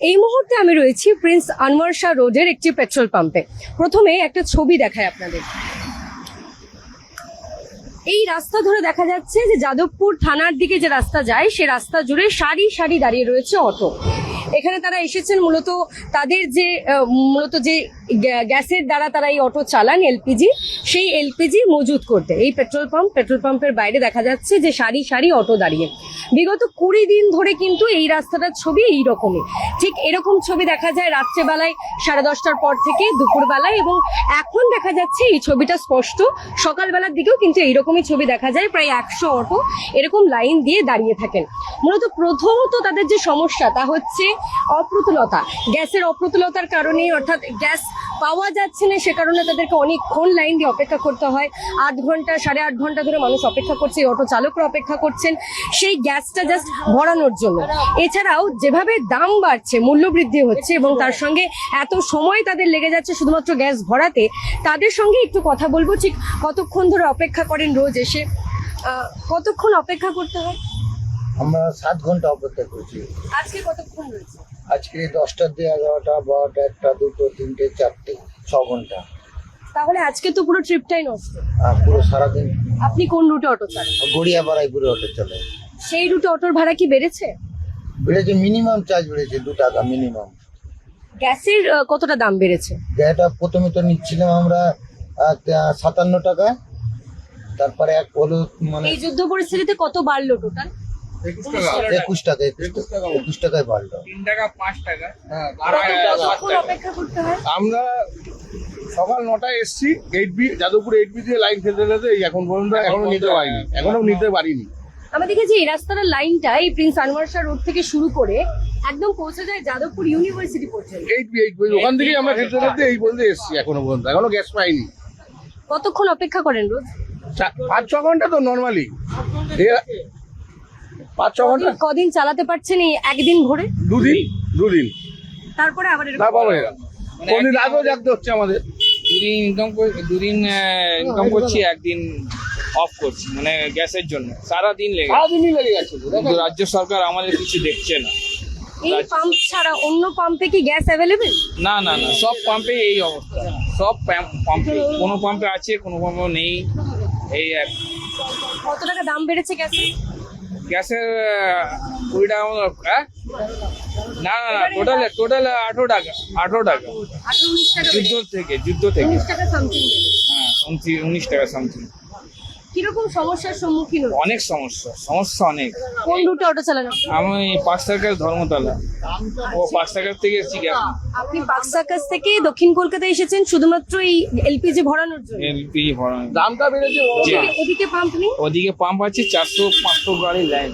এই মুহূর্তে আমি রয়েছি প্রিন্স আনোয়ার শাহ রোডের একটি পেট্রোল পাম্পে। প্রথমে একটা ছবি দেখায় আপনাদের। এই রাস্তা ধরে দেখা যাচ্ছে যে যাদবপুর থানার দিকে যে রাস্তা যায় সে রাস্তা জুড়ে সারি সারি দাঁড়িয়ে রয়েছে অটো। এখানে তারা এসেছেন তাদের যে গ্যাসের দ্বারা তারা এই অটো চালান এলপিজি, সেই এলপিজি মজুত করতে এই পেট্রোল পাম্পের বাইরে দেখা যাচ্ছে যে সারি সারি অটো দাঁড়িয়ে। বিগত 20 দিন ধরে কিন্তু এই রাস্তাটার ছবি এইরকমই, ঠিক এরকম ছবি দেখা যায় রাত্রেবেলায় 10:30টার পর থেকে দুপুরবেলায়, এবং এখন দেখা যাচ্ছে এই ছবিটা স্পষ্ট সকালবেলার দিকেও কিন্তু এইরকমই ছবি দেখা যায়। প্রায় 100 অটো এরকম লাইন দিয়ে দাঁড়িয়ে থাকেন। মূলত প্রথমত তাদের যে সমস্যা তা হচ্ছে অপ্রতুলতা, গ্যাসের অপ্রতুলতার কারণে, অর্থাৎ গ্যাস পাওয়া যাচ্ছে না, সে কারণে তাদেরকে অনেকক্ষণ লাইন দিয়ে অপেক্ষা করতে হয়। 8 ঘন্টা 8.5 ঘন্টা ধরে মানুষ অপেক্ষা করছে, অটো চালকরা অপেক্ষা করছেন সেই গ্যাসটা জাস্ট ভরানোর জন্য। এছাড়াও যেভাবে দাম বাড়ছে, মূল্য বৃদ্ধি হচ্ছে এবং তার সঙ্গে এত সময় তাদের লেগে যাচ্ছে শুধুমাত্র গ্যাস ভরাতে, তাদের সঙ্গে একটু কথা বলবো। ঠিক কতক্ষণ ধরে অপেক্ষা করেন রোজ এসে? কতক্ষণ অপেক্ষা করতে হয়? আমরা 7 ঘন্টা অপেক্ষা করছি। আজকে কতক্ষণ রয়েছে? আজকে 10টা দিয়ে 11টা 12টা 1টা 2টো 3টে 4টে 6 ঘন্টা। তাহলে আজকে তো পুরো ট্রিপটাই নষ্ট। পুরো সারাদিন। আপনি কোন রুটে অটো চালান? গড়িয়াপাড়ায় পুরো অটো চলে। সেই রুটে অটোর ভাড়া কি বেড়েছে? বেড়েছে, মিনিমাম চার্জ বেড়েছে 2 টাকা মিনিমাম। গ্যাসের কতটা দাম বেড়েছে? এটা প্রথমে তো নিচ্ছিলাম আমরা 57 টাকা, তারপরে এক হলো মানে এই যুদ্ধ পরিস্থিতিতে কত বাড়লো টোটাল? 21 টাকায় বাড়লো। 3 টাকা 5 টাকা। কতক্ষণ অপেক্ষা করতে হয়? আমরা সকাল 9টায় এসছি, 8বি যাদবপুর 8বি দিয়ে লাইন ফেলতে এই এখন পর্যন্ত এখনো নিতে পারিনি। আমরা দেখেছি এই রাস্তার লাইনটা এই প্রিন্স আনোয়ার শাহ রোড থেকে শুরু করে একদম পৌঁছে যায় যাদবপুর ইউনিভার্সিটি পর্যন্ত। 8বি ওখান থেকেই আমরা ফেলতে এই পর্যন্ত এসছি, এখনো পর্যন্ত এখনো গ্যাস পাইনি। কতক্ষণ অপেক্ষা করেন রোজ? 5-6 ঘন্টা তো নর্মালি। 5-6 ঘন্টা। কদিন চালাতে পারছেন এই একদিন ভরে? দুদিন তারপরে আবার কোনদিন রাতও জাগতে হচ্ছে আমাদের। দুদিন ইনকাম করছি, একদিন অফ করছি, মানে গ্যাসের জন্য সারাদিনই লেগে গেছে। কিন্তু রাজ্য সরকার আমাদের কিছু দেখছে না। এই পাম্প ছাড়া অন্য পাম্পে কি গ্যাস অ্যাভেলেবেল? না, সব পাম্পে এই অবস্থা। সব পাম্পে, কোনো পাম্পে আছে, কোনো পাম্পে নেই। এই এক। কত টাকা দাম বেড়েছে গ্যাসের? গ্যাসের 20 টাকা মতো। না, টোটাল 18 টাকা। 19 টাকা। যুদ্ধ থেকে 19 টাকা সামথিং। হ্যাঁ, 19 টাকা সামথিং। কিরকম সমস্যার সম্মুখীন হন? অনেক সমস্যা অনেক। কোন রুটে অটো চালান? আমি 5 টাকার ধর্মতলা, ও 5 টাকার থেকে এসেছি গ্যাস। আপনি বাক্সাকাস থেকে দক্ষিণ কলকাতায় এসেছেন শুধুমাত্র এই এলপিজি ভরানোর জন্য? এলপিজি ভরানো। দামটা বেড়েছে। ওদিকে পাম্প নেই? ওদিকে পাম্প আছে, 400-500 গাড়ি লাইন।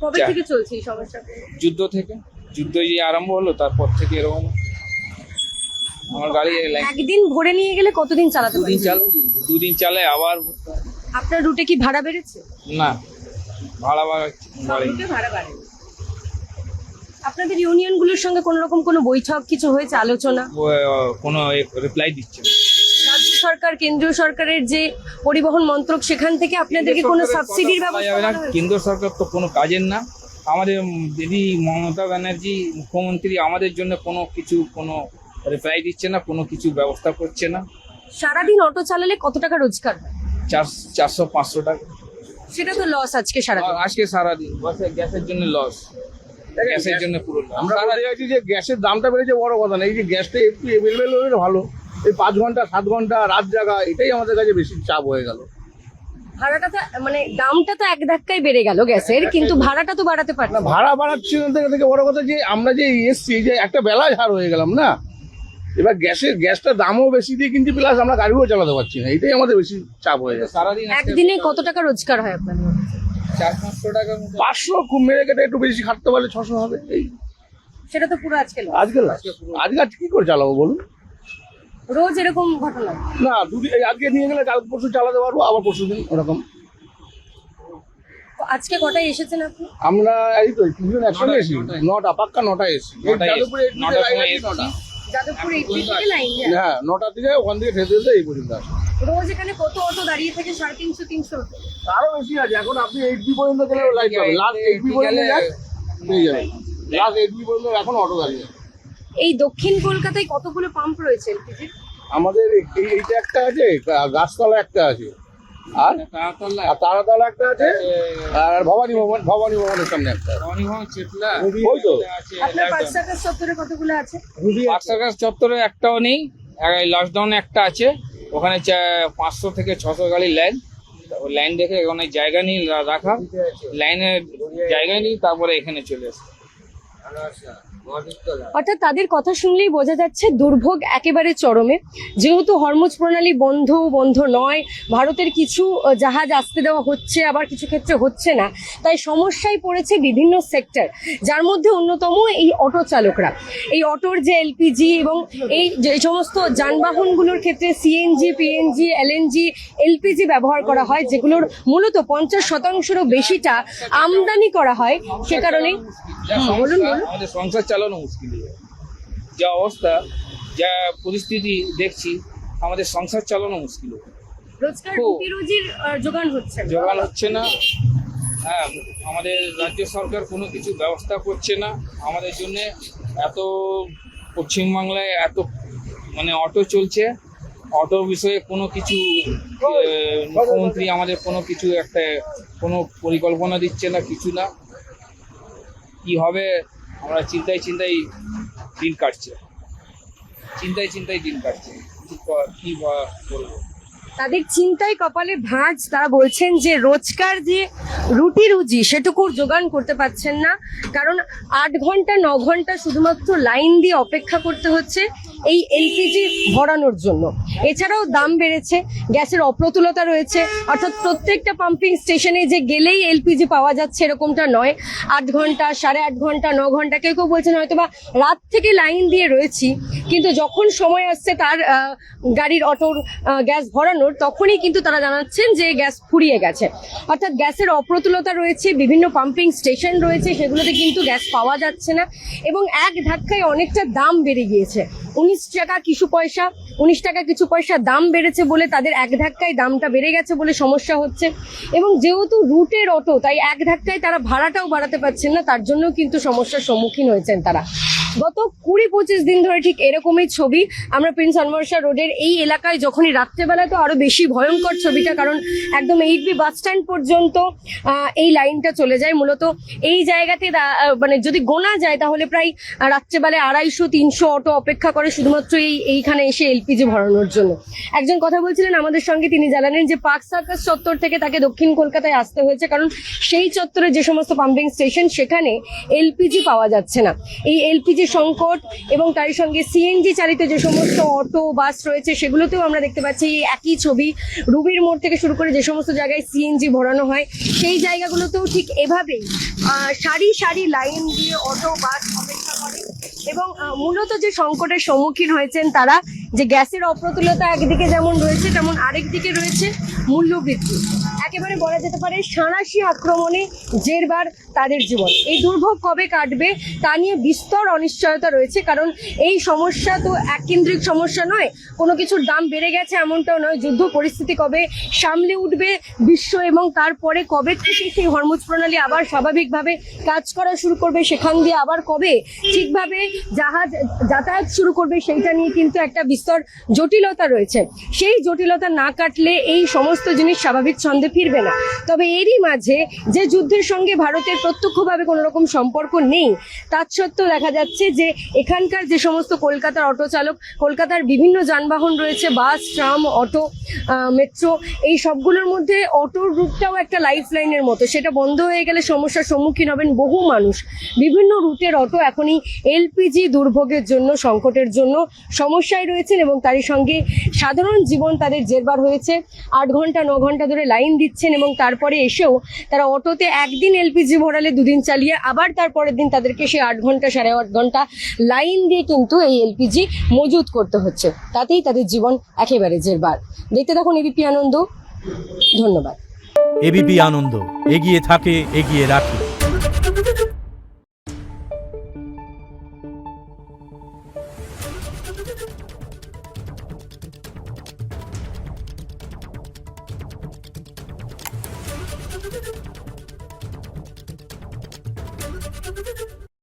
কবে থেকে চলছে এই সমস্যা? যুদ্ধ যে আরম্ভ হলো তারপর থেকে এরকম আমার গাড়ি লাইন। একদিন ভরে নিয়ে গেলে কতদিন চালাতে পারবেন? দুদিন চালে আবার। আপনার রুটে কি ভাড়া বেড়েছে? না, ভাড়া বাড়ে। আপনাদের ইউনিয়ন গুলোর সঙ্গে কোন রকম কোনো বৈঠক কিছু হয়েছে, আলোচনা? কোনো রিপ্লাই দিচ্ছে না। রাজ্য সরকার, কেন্দ্রীয় সরকারের যে পরিবহন মন্ত্রক, সেখান থেকে আপনাদেরকে কোনো সাবসিডির ব্যবস্থা করা হয়েছে? কেন্দ্র সরকার তো কোনো কাজের না। আমাদের দিদি মমতা ব্যানার্জি মুখ্যমন্ত্রী আমাদের জন্য কোনো রিপ্লাই দিচ্ছে না, কোনো কিছু ব্যবস্থা করছে না। সারাদিন অটো চালালে কত টাকা রোজগার হয়? 400-500 টাকা। সেটা তো লস আজকে সারাদিন গ্যাসের জন্য লস। গ্যাসের জন্য পুরো আমরা বলে যাচ্ছি যে গ্যাসের দামটা বেড়েছে বড় কথা না, এই যে গ্যাসটা একটু এভেলেবেল হলে ভালো। এই 5 ঘন্টা 7 ঘন্টা রাত জাগা, এটাই আমাদের কাছে বেশি চাপ হয়ে গেল। ভাড়াটা তো মানে দামটা তো এক ধাক্কায় বেড়ে গেল গ্যাসের, কিন্তু ভাড়াটা তো বাড়াতে পারে না। ভাড়া বাড়াচ্ছে থেকে বড় কথা যে আমরা যে এসছি যে একটা বেলা ঝাড় হয়ে গেলাম না। এবার গ্যাসটার দামও বেশি দিয়ে কিনছি, প্লাস আমরা গাড়িও চালাতে পারছি না, এটাই আমাদের বেশি চাপ হয়ে যাচ্ছে। সারাদিন একদিনে কত টাকা রোজগার হয় আপনাদের? 400-500 টাকা। 500 খুব মেরে কেটে একটু বেশি খাটতে পারলে 600 হবে। এই সেটা তো পুরো আজকে আজকে কি করে চালাবো বলুন? রোজ এরকম ঘটনা না? আজকে নিয়ে গেলে কাল পরশু চালাতে পারবো, আবার পরশু দিন ওরকম। আজকে কটায় এসেছেন আপনি? আমরা এই তো কিছুদিন একসঙ্গে এসেছি, 9টা পাক্কা 9টায় এসেছি। যাদবপুর এই থেকে লাইন। হ্যাঁ, 9টা থেকে ওখান থেকে ঠেলতে এই পর্যন্ত আসে। রোজ এখানে কত অটো দাঁড়িয়ে থাকে? 350-300 অটো। আরো বেশি আছে। এখন আপনি 8বি পর্যন্ত গেলে লাইট পাবেন, লাস্ট 8বি পর্যন্ত পেয়ে যাবেন। লাস্ট এডমি পর্যন্ত এখন অটো দাঁড়িয়ে আছে। এই দক্ষিণ কলকাতায় কতগুলো পাম্প রয়েছে এলপিজির? আমাদের এইটা একটা আছে, গাছতলা একটা আছে, আর তারাতলা একটা আছে, আর ভবানী ভবনের সামনে একটা। ওই তো আপনার পার্ক সার্কাস চত্বরে কতগুলো আছে? পার্ক চত্বরে একটাও নেই, লকডাউনে একটা আছে, ওখানে 500 থেকে 600 গাড়ির লাইন। লাইন দেখে ওখানে জায়গা নেই রাখা, লাইনের জায়গা নেই, তারপরে এখানে চলে আসে। অর্থাৎ তাদের কথা শুনলেই বোঝা যাচ্ছে দুর্ভোগ একেবারে চরমে। যেহেতু হরমুজ প্রণালী বন্ধ নয়, ভারতের কিছু জাহাজ আসতে দেওয়া হচ্ছে, আবার কিছু ক্ষেত্রে হচ্ছে না, তাই সমস্যায় পড়েছে বিভিন্ন সেক্টর, যার মধ্যে অন্যতম এই অটো চালকরা। এই অটোর যে এলপিজি এবং এই যে সমস্ত যানবাহনগুলোর ক্ষেত্রে সিএনজি, পিএনজি, এলএনজি, এলপিজি ব্যবহার করা হয়, যেগুলোর মূলত 50%-রও বেশিটা আমদানি করা হয়। সে কারণে আমাদের সংসার চালানো মুশকিল হয়ে যায়। যা অবস্থা, যা পরিস্থিতি দেখছি, আমাদের সংসার চালানো মুশকিল হয়ে যায়। রোজগার রুজির জোগান হচ্ছে না। হ্যাঁ, আমাদের রাজ্য সরকার কোনো কিছু ব্যবস্থা করছে না আমাদের জন্য। এত পশ্চিমবাংলায় এত মানে অটো চলছে, অটো বিষয়ে কোনো কিছু মুখ্যমন্ত্রী আমাদের কোনো কিছু কোনো পরিকল্পনা দিচ্ছে না, কিছু না। কি হবে, আমরা চিন্তায় দিন কাটছে, কি বলবো। তাদের চিন্তায় কপালে ভাঁজ। তারা বলছেন যে রোজকার যে রুজি সেটুকুর জোগান করতে পারছেন না, কারণ 8 ঘন্টা 9 ঘন্টা শুধুমাত্র লাইন দিয়ে অপেক্ষা করতে হচ্ছে এই এলপিজি ভরানোর জন্য। এছাড়াও দাম বেড়েছে, গ্যাসের অপ্রতুলতা রয়েছে, অর্থাৎ প্রত্যেকটা পাম্পিং স্টেশনে যে গেলেই এলপিজি পাওয়া যাচ্ছে এরকমটা নয়। 8 ঘন্টা, 8.5 ঘন্টা, 9 ঘন্টা, কেউ বলছেন হয়তো বা রাত থেকে লাইন দিয়ে রয়েছি, কিন্তু যখন সময় আসছে তার গাড়ির অটোর গ্যাস ভরানোর, তখনই কিন্তু তারা জানাচ্ছেন যে গ্যাস ফুরিয়ে গেছে। অর্থাৎ গ্যাসের অপ্রতুলতা রয়েছে, বিভিন্ন পাম্পিং স্টেশন রয়েছে, সেগুলোতে কিন্তু গ্যাস পাওয়া যাচ্ছে না, এবং এক ধাক্কায় অনেকটা দাম বেড়ে গিয়েছে। 19 টাকা কিছু পয়সা দাম বেড়েছে বলে তাদের এক ধাক্কায় দামটা বেড়ে গেছে বলে সমস্যা হচ্ছে। এবং যেহেতু রুটের অটো, তাই এক ধাক্কায় তারা ভাড়াটাও বাড়াতে পারছেন না, তার জন্য কিন্তু সমস্যার সম্মুখীন হয়েছেন তারা। গত 20-25 দিন ধরে ঠিক এরকমই ছবি আমরা প্রিন্স আনভার শাহ রোডের এই এলাকায়, যখনই রাত্রেবেলা তো আরো বেশি ভয়ঙ্কর ছবিটা, কারণ একদম 8B বাস স্ট্যান্ড পর্যন্ত এই লাইনটা চলে যায়। মূলত এই জায়গাতে মানে যদি গোনা যায় তাহলে প্রায় রাত্রেবেলায় 250-300 অটো অপেক্ষা করে শুধুমাত্র এইখানে এসে এলপিজি ভরানোর জন্য। একজন কথা বলছিলেন আমাদের সঙ্গে, তিনি জানালেন যে পার্ক সার্কাস চত্বর থেকে তাকে দক্ষিণ কলকাতায় আসতে হয়েছে, কারণ সেই চত্বরে যে সমস্ত পাম্পিং স্টেশন সেখানে এলপিজি পাওয়া যাচ্ছে না। এই এলপিজি সংকট এবং তার সঙ্গে সিএনজি চালিত যে সমস্ত অটো বাস রয়েছে সেগুলোতেও আমরা দেখতে পাচ্ছি এই একই ছবি। রুবির মোড় থেকে শুরু করে যে সমস্ত জায়গায় সিএনজি ভরানো হয়, সেই জায়গাগুলোতেও ঠিক এভাবেই সারি লাইন দিয়ে অটো বাস অপেক্ষা করে। এবং মূলত যে সংকটের সম্মুখীন হয়েছেন তারা, যে গ্যাসের অপ্রতুলতা একদিকে যেমন রয়েছে, তেমন আরেক দিকে রয়েছে মূল্যবৃদ্ধি। একেবারে বলা যেতে পারে সাঁড়াশি আক্রমণে জেরবার তাদের জীবন। এই দুর্ভোগ কবে কাটবে তা নিয়ে বিস্তর অনিশ্চয়তা রয়েছে, কারণ এই সমস্যা তো এককেন্দ্রিক সমস্যা নয়, কোনো কিছুর দাম বেড়ে গেছে এমনটাও নয়। যুদ্ধ পরিস্থিতি কবে সামলে উঠবে বিশ্ব, এবং তারপরে কবে থেকে সেই হরমুজ প্রণালী আবার স্বাভাবিকভাবে কাজ করা শুরু করবে, সেখান দিয়ে আবার কবে ঠিকভাবে জাহাজ যাতায়াত শুরু করবে, সেইটা নিয়ে কিন্তু একটা বিস্তর জটিলতা রয়েছে। সেই জটিলতা না কাটলে এই সমস্ত জিনিস স্বাভাবিক ছন্দে ফিরবে না। তবে এরই মাঝে যে যুদ্ধের সঙ্গে ভারতের প্রত্যক্ষভাবে কোনো রকম সম্পর্ক নেই, তার সত্ত্বেও দেখা যাচ্ছে যে এখানকার যে সমস্ত কলকাতার অটো চালক, কলকাতার বিভিন্ন যানবাহন রয়েছে, বাস, ট্রাম, অটো, মেট্রো, এই সবগুলোর মধ্যে অটোর রুটটাও একটা লাইফ লাইনের মতো। সেটা বন্ধ হয়ে গেলে সমস্যার সম্মুখীন হবেন বহু মানুষ। বিভিন্ন রুটের অটো এখনই এলপিজি দুর্ভোগের জন্য, সংকটের জন্য সমস্যায় রয়েছেন, এবং তারই সঙ্গে সাধারণ জীবন তাদের জেরবার হয়েছে। 8 ঘন্টা 9 ঘন্টা ধরে লাইন দিচ্ছেন, এবং তারপরে এসেও তারা অটোতে একদিন এলপিজি ভরালে 2 দিন চালিয়ে আবার তারপরের দিন তাদেরকে সেই 8 ঘন্টা 8.5 ঘন্টা লাইন দিয়ে কিন্তু এই এলপিজি মজুত করতে হচ্ছে। তাতেই তাদের জীবন একেবারে জেরবার। দেখতে থাকুন এবিপি আনন্দ। ধন্যবাদ। এবিপি আনন্দ, এগিয়ে থাকে, এগিয়ে রাখে।